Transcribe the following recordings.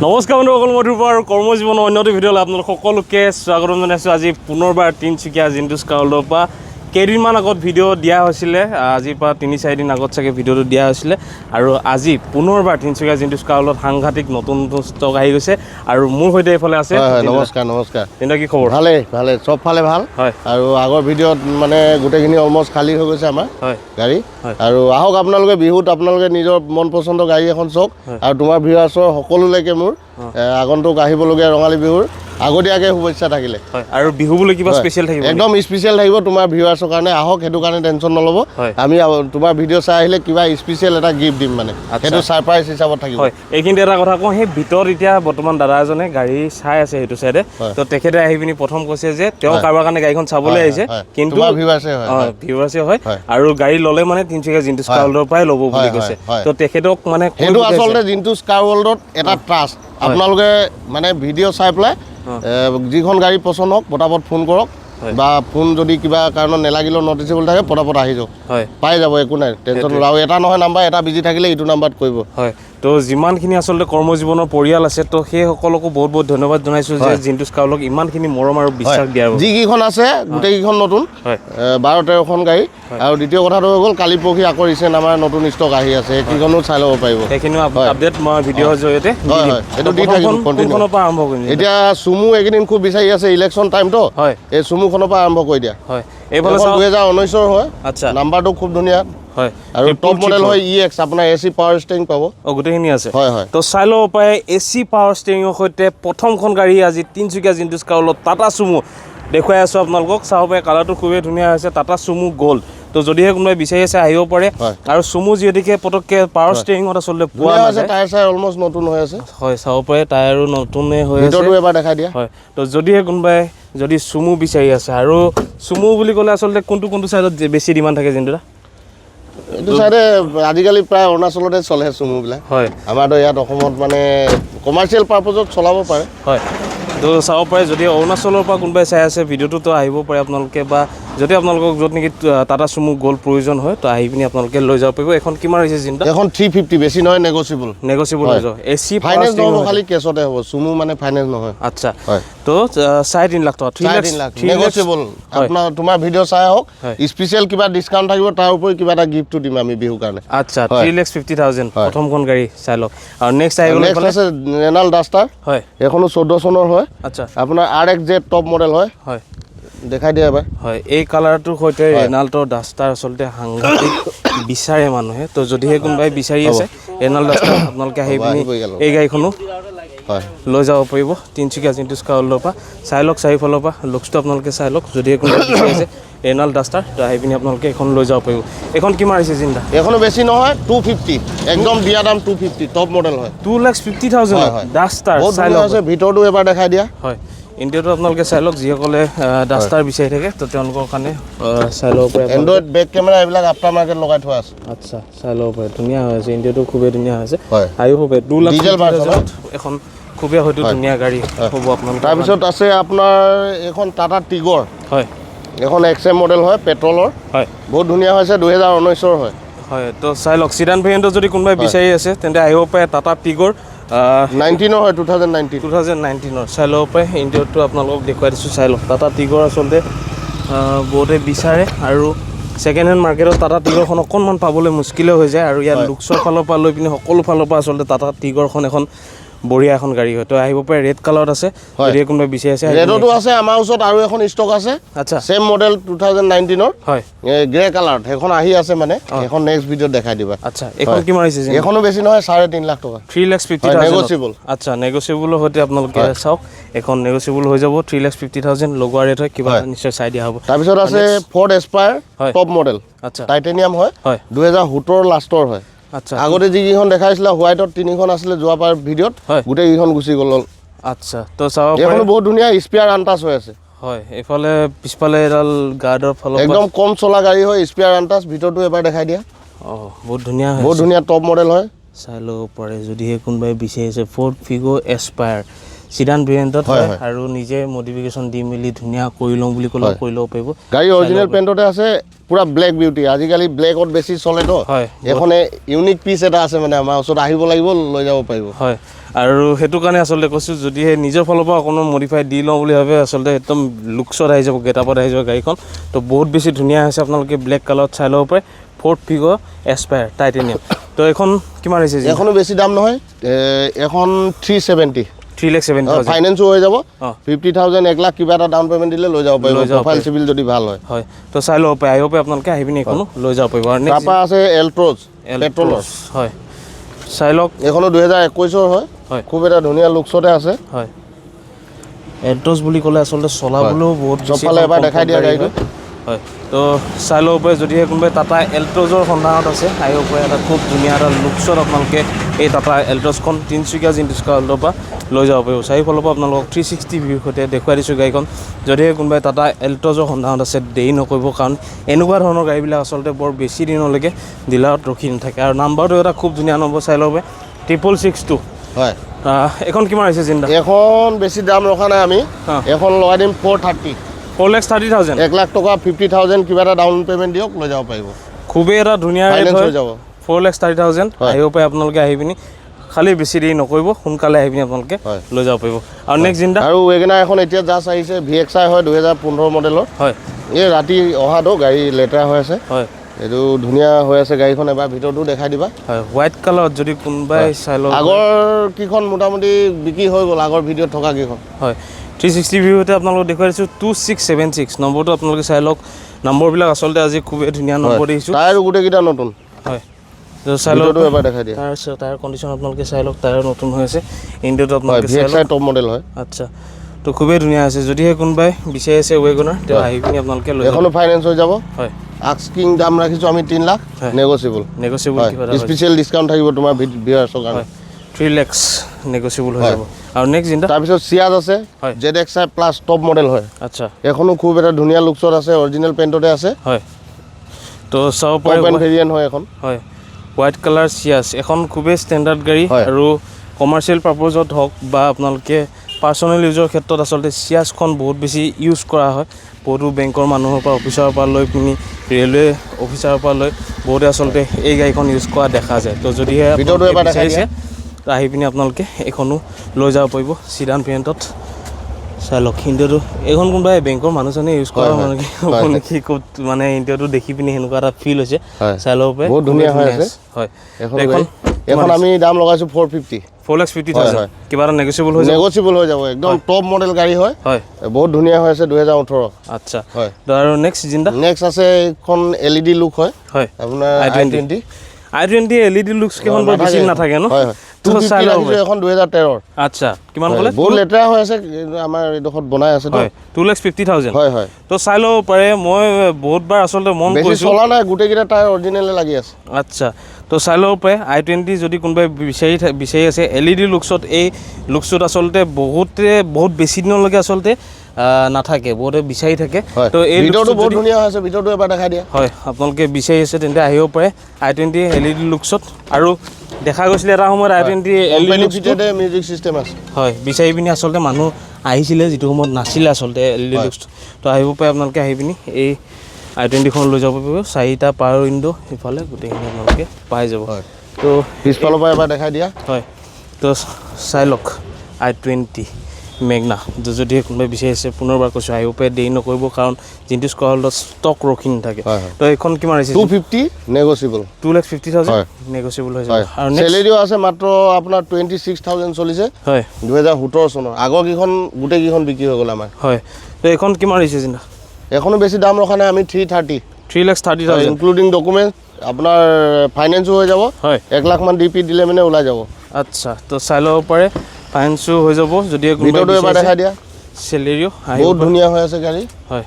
নমস্কাৰ বন্ধুসকল, মই ধ্ৰুৱ আৰু কৰ্মজীৱনৰ অন্যটো ভিডিঅ'লৈ আপোনালোক সকলোকে স্বাগতম জনাইছোঁ। আজি পুনৰবাৰ তিনিচুকীয়া জিন্তুছ কাৰ ৱৰ্ল্ডৰ পৰা কেইদিনমান আগত ভিডিঅ' দিয়া হৈছিলে, আজিৰ পৰা 3-4 দিন আগত চাগে ভিডিঅ'টো দিয়া হৈছিলে। আৰু আজি পুনৰবাৰ তিনিচুকীয়া জিন্তুছ কাৰ ৱৰ্ল্ডত সাংঘাতিক নতুন ষ্টক আহি গৈছে। আৰু মোৰ সৈতে এইফালে আছে। নমস্কাৰ নমস্কাৰ। তেন্তে কি খবৰ? ভালে ভালে, চব ফালে ভাল। হয়। আৰু আগৰ ভিডিঅ'ত মানে গোটেইখিনি অলমষ্ট খালী হৈ গৈছে আমাৰ গাড়ী। আৰু আহক আপোনালোকে বিহুত আপোনালোকে নিজৰ মন পচন্দৰ গাড়ী এখন চাওক। আৰু তোমাৰ ভিউৱাৰ্ছৰ সকলোলৈকে মোৰ আগন্তুক আহিবলগীয়া ৰঙালী বিহুৰ আগতীয়াকৈ শুভেচ্ছা থাকিলে। আৰু বিহু বুলি কিবা স্পেচিয়েল থাকিব? একদম স্পেচিয়েল থাকিব তোমাৰ ভিউৱাৰ্ছৰ কাৰণে। আহক, সেইটো কাৰণে টেনশ্যন নল'ব। আমি তোমাৰ ভিডিঅ' চাই আহিলে কিবা স্পেচিয়েল এটা গিফ্ট দিম, মানে সেইটো ছাৰপ্ৰাইজ হিচাপত থাকিব। হয়, এইখিনিতে এটা কথা কওঁ, সেই ভিতৰত এতিয়া বৰ্তমান দাদা এজনে গাড়ী চাই আছে সেইটো চাইডে। তো তেখেতে আহি পিনি প্ৰথম কৈছে যে তেওঁ কাৰোবাৰ কাৰণে গাড়ীখন চাবলৈ আহিছে, কিন্তু ভিউৱাৰ্ছে হয় আৰু গাড়ী ল'লে মানে তিনিচুকীয়া জিন্তুছ কাৰ ৱৰ্ল্ডৰ পৰাই ল'ব বুলি কৈছে। তো তেখেতক মানে সেইটো আচলতে জিন্তুছ কাৰ ৱৰ্ল্ডত এটা ট্ৰাষ্ট। আপোনালোকে মানে ভিডিঅ' চাই পেলাই যিখন গাড়ী পচন্দ হওক পটাপট ফোন কৰক, বা ফোন যদি কিবা কাৰণত নেলাগিলেও নটিচেবল থাকে পটাপট আহি যাওক, পাই যাব, একো নাই, টেনশ্যন নল'ব। আৰু এটা নহয় নাম্বাৰ, এটা বিজি থাকিলে ইটো নাম্বাৰত কৰিব। হয়, তো যিমানখিনি আচলতে কৰ্মজীৱনৰ পৰিয়াল আছে, তো সেই সকলকো বহুত বহুত ধন্যবাদ জনাইছোঁ যে জিন্তুছ কাৰ ৱৰ্ল্ডক ইমানখিনি মৰম আৰু বিশ্বাস দিয়াৰ বাবে। যিকেইখন আছে গোটেইকেইখন নতুন, 12-13খন গাড়ী। আৰু দ্বিতীয় কথাটো হৈ গ'ল, কালি পৰহি আকৌ ৰিচেণ্ট আমাৰ নতুন ষ্টক আহি আছে, সেইকেইখনো চাই ল'ব পাৰিব। সেইখিনিও আপডেট মই ভিডিঅ'ৰ জৰিয়তে এইটো দি থাকিম। কোনখনৰ পৰা আৰম্ভ কৰিম? এতিয়া চুমু এইকেইদিন খুব বিচাৰি আছে, ইলেকশ্যন টাইমটো। এই চুমুখনৰ পৰা আৰম্ভ কৰি দিয়া। হয়, এইফালে 2019ৰ হয়। আচ্ছা, নাম্বাৰটো খুব ধুনীয়া। হয়, আৰু টপ মডেল হয় EX, আপোনাৰ AC পাৱাৰ ষ্টিয়াৰিং পাব। গোটেইখিনি আছে। হয় হয়, তো চাই ল'ব পাৰে AC পাৱাৰ ষ্টিয়াৰিঙৰ সৈতে প্ৰথমখন গাড়ী আজি তিনিচুকীয়া জিন্তুছ কাৰ ৱৰ্ল্ডত টাটা চুমু দেখুৱাই আছোঁ আপোনালোকক। চাব পাৰে কালাৰটো খুবেই ধুনীয়া হৈছে, টাটা চুমু গ'ল্ড। তো যদিহে কোনোবাই বিচাৰি আছে আহিব পাৰে। আৰু চুমু যিহেতুকে পটককৈ পাৱাৰ ষ্টিয়াৰিঙত আচলতে পোৱা নাযায়। টায়াৰ চাই অলমষ্ট নতুন হৈ আছে। হয়, চাব পাৰে টায়াৰো নতুনে হৈ আছে। ভিতৰটো এবাৰ দেখাই দিয়া। হয়, তো যদিহে কোনোবাই যদি চুমু বিচাৰি আছে, আৰু চুমু বুলি ক'লে আচলতে কোনটো চাইডত বেছি ডিমাণ্ড থাকে জিন্তুদা? এইটো চাইডে আজিকালি প্ৰায় অৰুণাচলতে চলে চুমুবিলাক। হয়, আমাৰতো ইয়াত অসমত মানে কমাৰ্চিয়েল পাৰ্পজত চলাব পাৰে। হয়, তো চাব পাৰে যদি অৰুণাচলৰ পৰা কোনোবাই চাই আছে ভিডিঅ'টোতো আহিব পাৰে আপোনালোকে, বা যদি আপোনালোকক য'ত নেকি টাটা চুমু গ'ল্ড প্ৰয়োজন হয়, তো আহি পিনি আপোনালোকে লৈ যাব পাৰিব। এখন কিমান হৈছে জিন্তুদা? এখন 350, বেছি নহয়, নেগচিয়েবল হৈ যাব। AC ফাইনেন্স নহ'ব, খালি কেছতে হ'ব। চুমু মানে ফাইনেন্স নহয়। আচ্ছা, তো 3.5 লাখ টকা, 3 লাখ নেগচিয়েবল। তোমাৰ ভিডিঅ' চাই আহক, স্পেচিয়েল কিবা ডিছকাউণ্ট থাকিব, তাৰ উপৰি কিবা এটা গিফ্টটো দিম আমি বিহুৰ কাৰণে। আচ্ছা, 3,50,000 প্ৰথমখন গাড়ী চাই লওক। আৰু নেক্সট আছে ৰেনাল্ট ডাষ্টাৰ। হয়, এইখনো 14 চনৰ হয়। আচ্ছা, আপোনাৰ RXZ টপ মডেল হয়। হয়, দেখাই দিয়া এবাৰ। হয়, এই কালাৰটোৰ সৈতে ৰেনাল্টৰ ডাষ্টাৰ আচলতে সাংঘাতিক বিচাৰে মানুহে। তো যদিহে কোনোবাই বিচাৰি আছে ৰেনাল্ট ডাষ্টাৰ, আপোনালোকে আহি পিনি এই গাড়ীখনো লৈ যাব পাৰিব তিনিচুকীয়া জিন্তুছ কাৰ ৱৰ্ল্ডৰ পৰা। চাই লওক চাৰিওফালৰ পৰা লুকছটো আপোনালোকে চাই লওক। যদিহে কোনোবাই বিচাৰি আছে ৰেনাল্ট ডাষ্টাৰ, তো আহি পিনি আপোনালোকে এইখন লৈ যাব পাৰিব। এইখন কিমান আহিছে জিন্তুদা? এইখনো বেছি নহয়, 250, একদম দিয়া দাম 250, টপ মডেল হয়। 2,50,000 ডাষ্টাৰ। চাই লওক, ভিতৰটো এবাৰ দেখাই দিয়া। হয়, ইণ্ডিয়াটো আপোনালোকে চাই লওক। যিসকলে ডাষ্টাৰ বিচাৰি থাকে তো তেওঁলোকৰ কাৰণে চাই ল'ব পাৰে। এণ্ড্ৰইড বেক কেমেৰা এইবিলাক আফটাৰ মাৰ্কেট লগাই থোৱা আছে। আচ্ছা, চাই ল'ব পাৰে, ধুনীয়া হৈ আছে। ইণ্ডিয়াটো খুবেই ধুনীয়া হৈছে। আহিব পাৰে 2,50,000 এখন খুবেই হয়তো ধুনীয়া গাড়ী হ'ব আপোনালোকৰ। তাৰপিছত আছে আপোনাৰ এইখন টাটা টিগৰ। হয়, এখন XM মডেল হয়, পেট্ৰলৰ। হয়, বহুত ধুনীয়া হৈছে, 2019ৰ হয়। হয়, তো চাই লওক। চিডান ভেৰিয়েণ্টত যদি কোনোবাই বিচাৰি আছে তেন্তে আহিব পাৰে টাটা টিগৰ। 19ৰ হয়, 2019ৰ। চাই ল'ব পাৰে। ইণ্ডিয়াটো আপোনালোকক দেখুৱাই দিছোঁ, চাই লওক। টাটা টিগৰ আচলতে বহুতে বিচাৰে, আৰু ছেকেণ্ড হেণ্ড মাৰ্কেটত টাটা টিগৰখন অকণমান পাবলৈ মুস্কিলে হৈ যায়। আৰু ইয়াত লুকছৰ ফালৰ পৰা লৈ পিনি সকলো ফালৰ পৰা আচলতে টাটা টিগৰখন এখন বঢ়িয়া এখন গাড়ী হয়। তো আহিব পাৰে। ৰেড কালাৰত আছে, যদি কোনোবাই বিচাৰি আছে। ৰেডতো আছে, আমাৰ ওচৰত আৰু এখন ষ্টক আছে। আচ্ছা, ছেম মডেল 2019ৰ। হয়, গ্ৰে কালাৰত সেইখন আহি আছে, মানে এখন নেক্সট ভিডিঅ'ত দেখাই দিবা। আচ্ছা, এইখন কিমান আহিছে? এইখনো বেছি নহয়, 3.5 লাখ টকা। 3,50,000 নেগচিয়েবল। আচ্ছা, নেগচিয়েবলৰ সৈতে আপোনালোকে চাওক, এখন নেগচিয়েবল হৈ যাব। 3,50,000 লগোৱা ৰেট হয়, কিবা নিশ্চয় চাই দিয়া হ'ব। তাৰপিছত আছে ফৰ্ড এস্পায়াৰ টপ মডেল। আচ্ছা, টাইটেনিয়াম হয়, 2017 লাষ্টৰ হয়। আচ্ছা, আগতে যিকেইখন দেখাইছিলে হোৱাইটত 3খন আছিলে যোৱাবাৰ ভিডিঅ'ত, গোটেইকেইখন গুচি গ'ল। আচ্ছা, তো চাব এইখনো বহুত ধুনীয়া, স্পেয়াৰ আনটাচ হৈ আছে। হয়, এইফালে পিছফালে এডাল গাৰ্ডৰ ফালৰ একদম কম চলা গাড়ী হয়, স্পেয়াৰ আনটাচ। ভিতৰটো এবাৰ দেখাই দিয়া। বহুত ধুনীয়া, বহুত ধুনীয়া টপ মডেল হয়। চাই ল'ব পাৰে যদিহে কোনোবাই বিচাৰিছে ফৰ্ড ফিগো এস্পায়াৰ। সিডান ভেৰিয়েণ্টত হয় আৰু নিজে মডিফিকেশ্যন দি মেলি ধুনীয়া কৰি লওঁ বুলি ক'লেও কৰি ল'ব পাৰিব গাড়ী অৰিজিনেল পেইণ্টতে আছে পুৰা ব্লেক বিউটি আজিকালি ব্লেকত বেছি চলে তো এখনে ইউনিক পিচ এটা আছে মানে আমাৰ ওচৰত আহিব লাগিব লৈ যাব পাৰিব হয় আৰু সেইটো কাৰণে আচলতে কৈছোঁ যদিহে নিজৰ ফালৰ পৰা অকণমান মডিফাই দি লওঁ বুলি ভাবে আচলতে একদম লুকছত আহি যাব গেটআপত আহি যাব গাড়ীখন তো বহুত বেছি ধুনীয়া হৈছে আপোনালোকে ব্লেক কালাৰত চাই ল'ব পাৰে ফ'ৰ্ড ফিগৰ এছপায়াৰ টাইটেনিয়াম তো এখন কিমান হৈছে এখনো বেছি দাম নহয় এখন 370 3,70,000 ফাইনেন্সো হৈ যাব 50,000 1 লাখ কিবা এটা ডাউন পেমেণ্ট দিলে লৈ যাব পাৰিব প্ৰফাইল চিভিল যদি ভাল হয় হয় তো চাই ল'ব পাৰে আহিব পাৰে আপোনালোকে আহি পিনি এখনো লৈ যাব পাৰিব আৰু তাৰপৰা আছে এল্ট্ৰছ পেট্ৰলৰ হয় চাই লওক এখনো 2021ৰ হয় খুব এটা ধুনীয়া লুকছতে আছে হয় এল্ট্ৰছ বুলি ক'লে আচলতে চলাবলৈও বহুত চবফালে এবাৰ দেখাই দিয়া গাড়ীটো হয় তো চাই ল'ব পাৰে যদিহে কোনোবাই টাটা এল্ট্ৰছৰ সন্ধানত আছে আহিব পাৰে এটা খুব ধুনীয়া এটা লুকছত আপোনালোকে এই টাটা এল্ট্ৰছখন তিনিচুকীয়া জিন্তুস্কা হল্টৰ পৰা লৈ যাব পাৰিব চাৰিওফালৰ পৰা আপোনালোকক 360 ভিউৰ সৈতে দেখুৱাই দিছোঁ গাড়ীখন যদিহে কোনোবাই টাটা এল্ট্ৰছৰ সন্ধানত আছে দেৰি নকৰিব কাৰণ এনেকুৱা ধৰণৰ গাড়ীবিলাক আচলতে বৰ বেছি দিনলৈকে ডিলাৰত ৰখি নাথাকে আৰু নাম্বাৰটো এটা খুব ধুনীয়া নম্বৰ চাই ল'ব পাৰে 662 হয় এখন কিমান হৈছে জিন্দা এখন বেছি দাম ৰখা নাই আমি এখন লগাই দিম 4,30,000 1 লাখ টকা 50,000 কিবা এটা ডাউন পেমেণ্ট দিয়ক লৈ যাব পাৰিব খুবেই এটা ধুনীয়া ৰেট হৈ যাব 4,30,000 আহিব পাৰে আপোনালোকে আহি পিনি খালি বেছি দেৰি নকৰিব সোনকালে আহি পিনি আপোনালোকে লৈ যাব পাৰিব আৰু নেক্সট জিন্দা আৰু ৱেগনাৰ এখন এতিয়া জাষ্ট আহিছে VXI হয় 2015 মডেলৰ হয় এই ৰাতি অহাটো গাড়ী লেতেৰা হৈ আছে হয় এইটো ধুনীয়া হৈ আছে গাড়ীখন এবাৰ ভিতৰতো দেখাই দিবা হয় হোৱাইট কালাৰত যদি কোনোবাই চাই লওক আগৰ কিখন মোটামুটি বিক্ৰী হৈ গ'ল আগৰ ভিডিঅ'ত থকা কিখন হয় 360 ভিউতে আপোনালোকক দেখুৱাই দিছোঁ 2676 নম্বৰটো আপোনালোকে চাই লওক নম্বৰবিলাক আচলতে আজি খুবেই ধুনীয়া নম্বৰ দেখিছোঁ টায়াৰ গোটেইকেইটা নতুন হয় চাই লওক এবাৰ দেখাই দিয়া টায়াৰ কণ্ডিশ্যন আপোনালোকে চাই লওক টায়াৰ নতুন হৈ আছে ইণ্ডিয়াটো আপোনালোকে চাই লওক টপ মডেল হয় আচ্ছা তো খুবেই ধুনীয়া আছে যদিহে কোনোবাই বিচাৰি আছে ৱেগনাৰ তেওঁ আহি পিনি আপোনালোকে লৈ এখনো ফাইনেন্স হৈ যাব হয় আস্কিং দাম ৰাখিছোঁ আমি 3 লাখ নেগোচিয়েবল কিবা স্পেচিয়েল ডিছকাউণ্ট থাকিব তোমাৰ ভিউৱাৰ্ছৰ কাৰণে 3 lakhs নেগোচিয়েবল হৈ যাব আৰু নেক্সট জিন্দা তাৰপিছত চিয়াজ আছে ZXI প্লাছ টপ মডেল হয় আচ্ছা এখনো খুব এটা ধুনীয়া লুকছত আছে অৰিজিনেল পেইণ্টতে আছে হয় তো চাব পাৰে ভেৰিয়েণ্ট হয় এখন হয় হোৱাইট কালাৰ চিয়াজ এখন খুবেই ষ্টেণ্ডাৰ্ড গাড়ী আৰু কমাৰ্চিয়েল পাৰ্পজত হওক বা আপোনালোকে পাৰ্চনেল ইউজৰ ক্ষেত্ৰত আচলতে চিয়াজখন বহুত বেছি ইউজ কৰা হয় বহুতো বেংকৰ মানুহৰ পৰা অফিচাৰৰ পৰা লৈ পিনি ৰেলৱে অফিচাৰৰ পৰা লৈ বহুতে আচলতে এই গাড়ীখন ইউজ কৰা দেখা যায় তো যদিহে বিচাৰিছে আহি পিনি আপোনালোকে এইখনো লৈ যাব পাৰিব চিডান ভেৰিয়েণ্টত চাই লওক ইণ্ডিয়াটো এইখন কোনোবাই বেংকৰ মানুহজনে ইউজ কৰা মানে কি ক'ত মানে ইণ্ডিয়াটো দেখি পিনি সেনেকুৱা এটা ফিল হৈছে চাই ল'ব পাৰে বহুত ধুনীয়া হৈ আছে হয় এখন আমি দাম লগাইছোঁ 4,50,000 কিবা এটা নেগোচিয়েবল হৈ যাব একদম টপ মডেল গাড়ী হয় বহুত ধুনীয়া হৈ আছে 2018 আচ্ছা হয় আৰু নেক্সট জিন্দা নেক্সট আছে এখন LED লুক হয় আপোনাৰ i20 LED লুকছ কেইখন বৰ বেছি নাথাকে ন এখন 2013 আচ্ছা কিমান ক'লে বহুত লেতেৰা হৈ আছে আমাৰ এইডোখৰত বনাই আছে তো 2,50,000 হয় হয় তো চাই ল'ব পাৰে মই বহুতবাৰ আচলতে মন কৰিছোঁ চলা নাই গোটেইকেইটা টায়াৰ অৰিজিনেলে লাগি আছে আচ্ছা তো চাই ল'ব পাৰে i20 যদি কোনোবাই বিচাৰি আছে LED লুকছত এই লুকছত আচলতে বহুত বেছি দিনলৈকে আচলতে নাথাকে বহুতে বিচাৰি থাকে তো এই ভিডিঅ'টো বহুত ধুনীয়া হৈছে ভিডিঅ'টো এবাৰ দেখাই দিয়া হয় আপোনালোকে বিচাৰি আছে তেন্তে আহিব পাৰে i20 LED লুকছত আৰু দেখা গৈছিলে এটা সময়ত i20 LED মিউজিক চিষ্টেম আছে হয় বিচাৰি পিনি আচলতে মানুহ আহিছিলে যিটো সময়ত নাছিলে আচলতে LED লুকছ তো আহিব পাৰে আপোনালোকে আহি পিনি এই i20খন লৈ যাব পাৰিব 4টা পাৱাৰ উইণ্ডো ইফালে গোটেইখিনি আপোনালোকে পাই যাব তো পিছফালৰ পৰা এবাৰ দেখাই দিয়া হয় তো চাই লওক i20 মেগনা যদি কোনোবাই বিচাৰিছে পুনৰবাৰ কৈছোঁ আহিব পাৰে দেৰি নকৰিব কাৰণ জিন্তুস্কা হল্টত ষ্টক ৰখি নাথাকে তো এইখন কিমান আহিছে 250 নেগোচিয়েবল 2,50,000 নেগোচিয়েবল হৈ যাব আৰু চেলেৰিও আছে মাত্ৰ আপোনাৰ 26,000 চলিছে হয় 2017 চনৰ আগৰ কেইখন গোটেইকেইখন বিক্ৰী হৈ গ'ল আমাৰ হয় তো এইখন কিমান আহিছে জিন্দা এখনো বেছি দাম ৰখা নাই আমি 3,30,000 ইনক্লুডিং ডকুমেণ্ট আপোনাৰ ফাইনেন্সো হৈ যাব হয় 1 লাখ মান DP দিলে মানে ওলাই যাব আচ্ছা তো চাই ল'ব পাৰে ফাইনেন্সো হৈ যাব যদি ভিডিঅ'টো এবাৰ দেখাই দিয়া চেলেৰিও বহুত ধুনীয়া হৈ আছে গাড়ী হয়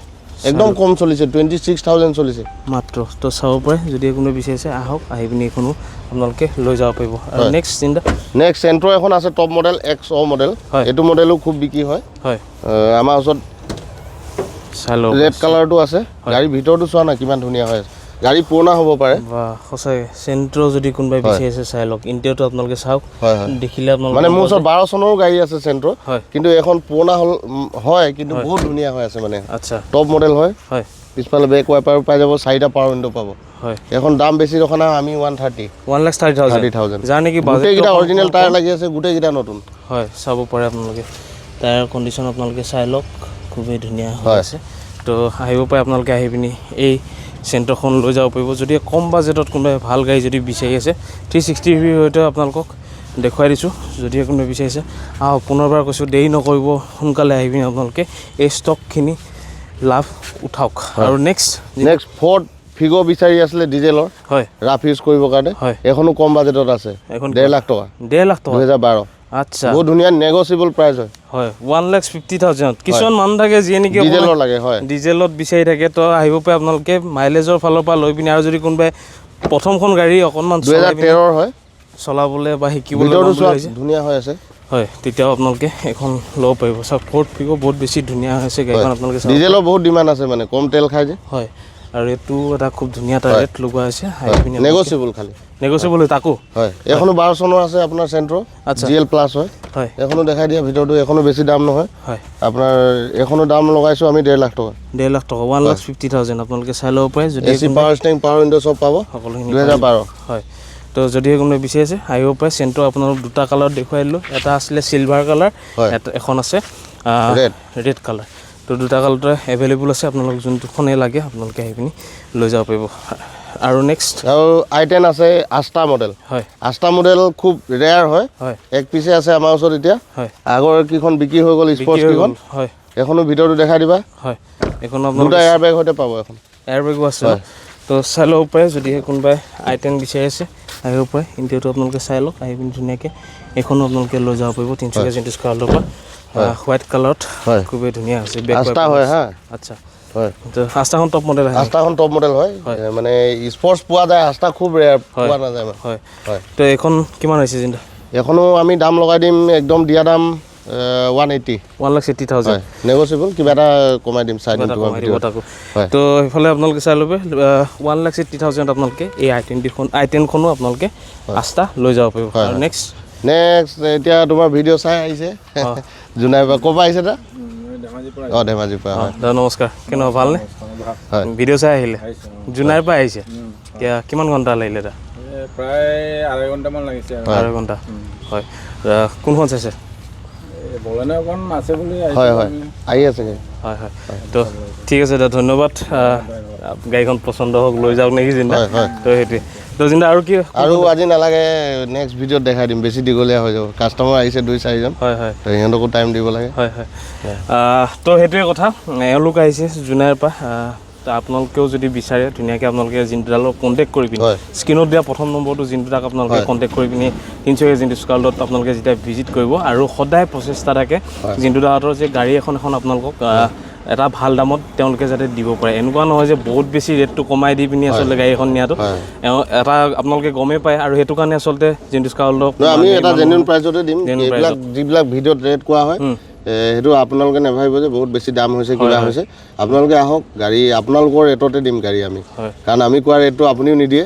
একদম কম চলিছে 26,000 চলিছে মাত্ৰ তো চাব পাৰে যদি কোনো বিচাৰিছে আহক আহি পিনি এইখনো আপোনালোকে লৈ যাব পাৰিব আৰু নেক্সট চিন্তা নেক্সট চেণ্ট্ৰ এখন আছে টপ মডেল XO মডেল এইটো মডেলো খুব বিক্ৰী হয় আমাৰ ওচৰত চাই লওক ৰেড কালাৰটো আছে গাড়ীৰ ভিতৰটো চোৱা না কিমান ধুনীয়া হৈ আছে গাড়ী পুৰণা হ'ব পাৰে বা সঁচাকৈ চেণ্ট্ৰ যদি কোনোবাই বিচাৰি আছে চাই লওক ইণ্টেৰিয়ৰটো আপোনালোকে চাওক দেখিলে আপোনালোকে মানে মোৰ ওচৰত 12 চনৰো গাড়ী আছে চেণ্ট্ৰ কিন্তু এখন পুৰণা হয় কিন্তু বহুত ধুনীয়া হৈ আছে মানে আচ্ছা টপ মডেল হয় হয় পিছফালে বেক ৱাইপাৰ পাই যাব 4টা পাৱাৰ উইণ্ডো পাব হয় এখন দাম বেছি ৰখা নাই আমি 1,30,000 যাৰ নেকি গোটেইকেইটা অৰিজিনেল টায়াৰ লাগি আছে গোটেইকেইটা নতুন হয় চাব পাৰে আপোনালোকে টায়াৰ কণ্ডিশ্যন আপোনালোকে চাই লওক খুবেই ধুনীয়া হৈ আছে তো আহিব পাৰে আপোনালোকে আহি পিনি এই চেণ্ট্ৰখন লৈ যাব পাৰিব যদি কম বাজেটত কোনোবাই ভাল গাড়ী যদি বিচাৰি আছে 360 সৈতে আপোনালোকক দেখুৱাই দিছোঁ যদিহে কোনোবাই বিচাৰিছে পুনৰবাৰ কৈছোঁ দেৰি নকৰিব সোনকালে আহি পিনি আপোনালোকে এই ষ্টকখিনি লাভ উঠাওক আৰু নেক্সট ফৰ্ড ফিগো বিচাৰি আছিলে ডিজেলৰ হয় ৰাফ ইউজ কৰিবৰ কাৰণে এখনো কম বাজেটত আছে এখন 1.5 লাখ টকা 2012 আচ্ছা বহুত ধুনীয়া নেগোচিয়েবল প্ৰাইচ হয় 1,50,000 কিছুমান মানুহ থাকে যিয়ে নেকি ডিজেলৰ লাগে হয় ডিজেলত বিচাৰি থাকে তো আহিব পাৰে আপোনালোকে মাইলেজৰ ফালৰ পৰা লৈ পিনি আৰু যদি কোনোবাই প্ৰথমখন গাড়ী অকণমান 2013 হয় চলাবলৈ বা শিকিবলৈ ধুনীয়া হৈ আছে হয় তেতিয়াও আপোনালোকে এখন ল'ব পাৰিব চাওক ফৰ্ড ফিগো বহুত বেছি ধুনীয়া হৈছে গাড়ীখন আপোনালোকে ডিজেলৰ বহুত ডিমাণ্ড আছে মানে কম তেল খাই যে হয় আৰু এইটো এটা খুব ধুনীয়া এটা ৰেট লগোৱা হৈছে নেগোচিয়েবল খালি নেগোচিয়েবল তাকো হয় এখনো 12 চনৰ আছে আপোনাৰ চেণ্ট্ৰ GL প্লাছ হয় হয় এখনো দেখাই দিয়া ভিতৰটো এখনো বেছি দাম নহয় হয় আপোনাৰ এখনো দাম লগাইছো আমি 1.5 লাখ টকা 1.5 লাখ টকা 1,50,000 আপোনালোকে চাই ল'ব পাৰে যদি AC power steering power window সব পাব সকলোখিনি 2012 হয় তো যদিহে কোনোবাই বিচাৰি আছে আহিব পাৰে চেণ্ট্ৰ আপোনালোক দুটা কালাৰত দেখুৱাই দিলোঁ এটা আছিলে চিলভাৰ কালাৰ এখন আছে ৰেড কালাৰ তো দুটা কালাৰতে এভেইলেবল আছে আপোনালোক যোনটোখনেই লাগে আপোনালোকে আহি পিনি লৈ যাব পাৰিব আৰু নেক্সট আৰু i10 আছে আষ্টা মডেল হয় আষ্টা মডেল খুব ৰেয়াৰ হয় এক পিছে আছে আমাৰ ওচৰত এতিয়া আগৰ কিখন বিক্ৰী হৈ গ'ল স্পৰ্টছ কিখন হয় এখনো ভিতৰটো দেখাই দিবা হয় এখন আপোনালোক দুটা এয়াৰ বেগ হতে পাব এখন এয়াৰ বেগো আছে তো চাই ল'ব পাৰে যদিহে কোনোবাই i10 বিচাৰি আছে আহিব পাৰে ইণ্টেৰিয়ৰটো আপোনালোকে চাই লওক আহি পিনি ধুনীয়াকৈ এইখনো আপোনালোকে লৈ যাব পাৰিব 300 জিনিছ কালাৰৰ পৰা হোৱাইট কালাৰত খুবেই ধুনীয়া হৈছে আষ্টা হয় হা আচ্ছা হয় তো আষ্টাখন টপ মডেল হয় আষ্টাখন টপ মডেল হয় মানে স্পৰ্টছ পোৱা যায় আষ্টা খুব ৰেয়াৰ পোৱা নাযায় হয় হয় তো এখন কিমান হৈছে জিন্দা এখনো আমি দাম লগাই দিম একদম দিয়া দাম 1,80,000 নেগোচিয়েবল কিবা এটা কমাই দিম চাই দিম তো এইফালে আপোনালোকে চাই ল'ব 1,80,000 আপোনালোকে এই i10খনো আপোনালোকে আষ্টা লৈ যাব পাৰিব আৰু নেক্সট এতিয়া তোমাৰ ভিডিঅ' চাই আহিছে জোনাই পৰা ক'ৰ পৰা আহিছে দা ধেমাজিৰ পৰা হয় দাদা নমস্কাৰ কেনেকুৱা ভালনে হয় ভিডিঅ' চাই আহিলে জোনাইৰ পৰা আহিছে এতিয়া কিমান ঘণ্টা লাগিলে দা প্ৰায় 2.5 ঘণ্টামান লাগিছে 2.5 ঘণ্টা হয় কোনখন চাইছে বলেনে অকণ আছে বুলি হয় হয় আহি আছে হয় হয় তো ঠিক আছে দাদা ধন্যবাদ গাড়ীখন পচন্দ হওক লৈ যাওক নেকি জিন্দা তো সেইটোৱে তো জিন্দা আৰু কি আৰু আজি নালাগে নেক্সট ভিডিঅ'ত দেখাই দিম বেছি দীঘলীয়া হৈ যাব কাষ্টমাৰ আহিছে 2-4জন হয় হয় তো সিহঁতকো টাইম দিব লাগে হয় হয় তো সেইটোৱে কথা এওঁলোক আহিছে জোনাইৰ পৰা আপোনালোকেও যদি বিচাৰে ধুনীয়াকৈ আপোনালোকে জিন্টুডালক কণ্টেক্ট কৰি পিনি স্ক্ৰীণত দিয়া প্ৰথম নম্বৰটো জিন্টুদাক আপোনালোকে কণ্টেক্ট কৰি পিনি 300 জিন্টু স্কাৰ্টত আপোনালোকে যেতিয়া ভিজিট কৰিব আৰু সদায় প্ৰচেষ্টা থাকে জিন্টুদাহঁতৰ যে গাড়ী এখন আপোনালোকক এটা ভাল দামত তেওঁলোকে যাতে দিব পাৰে এনেকুৱা নহয় যে বহুত বেছি ৰেটটো কমাই দি পিনি আচলতে গাড়ী এখন নিয়াটো এটা আপোনালোকে গমেই পায় আৰু সেইটো কাৰণে আচলতে জিন্টু স্কাৰ্টক আমি এটা জেনুইন প্ৰাইচতে দিম যিবিলাক ভিডিঅ'ত ৰেট কোৱা হয় সেইটো আপোনালোকে নাভাবিব যে বহুত বেছি দাম হৈছে কিবা হৈছে আপোনালোকে আহক গাড়ী আপোনালোকৰ ৰেটতে দিম গাড়ী আমি কাৰণ আমি কোৱা ৰেটটো আপুনিও নিদিয়ে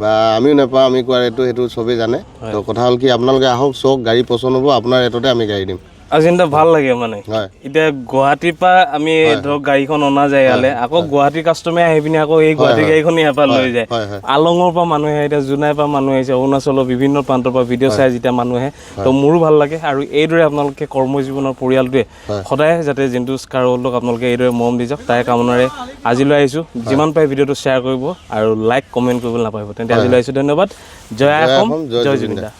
বা আমিও নাপাওঁ আমি কোৱা ৰেটটো সেইটো চবেই জানে তো কথা হ'ল কি আপোনালোকে আহক চাওক গাড়ী পচন্দ হ'ব আপোনাৰ ৰেটতে আমি গাড়ী দিম আজিন্দা ভাল লাগে মানে এতিয়া গুৱাহাটীৰ পৰা আমি ধৰক গাড়ীখন অনা যায় ইয়ালে আকৌ গুৱাহাটীৰ কাষ্টমাৰ আহি পিনি আকৌ এই গুৱাহাটীৰ গাড়ীখন ইয়াৰ পৰা লৈ যায় আলঙৰ পৰা মানুহ আহে এতিয়া জোনাইৰ পৰা মানুহ আহিছে অৰুণাচলৰ বিভিন্ন প্ৰান্তৰ পৰা ভিডিঅ' চাই যেতিয়া মানুহ আহে তো মোৰো ভাল লাগে আৰু এইদৰে আপোনালোকে কৰ্মজীৱনৰ পৰিয়ালটোৱে সদায় যাতে জিন্টু স্কাৰ্টক আপোনালোকে এইদৰে মৰম দি যাওক তাই কামনাৰে আজিলৈ আহিছোঁ যিমান পাৰে ভিডিঅ'টো শ্বেয়াৰ কৰিব আৰু লাইক কমেণ্ট কৰিবলৈ নাপাহৰিব তেন্তে আজিলৈ আহিছোঁ ধন্যবাদ জয় অসম জয় জুবিন দা।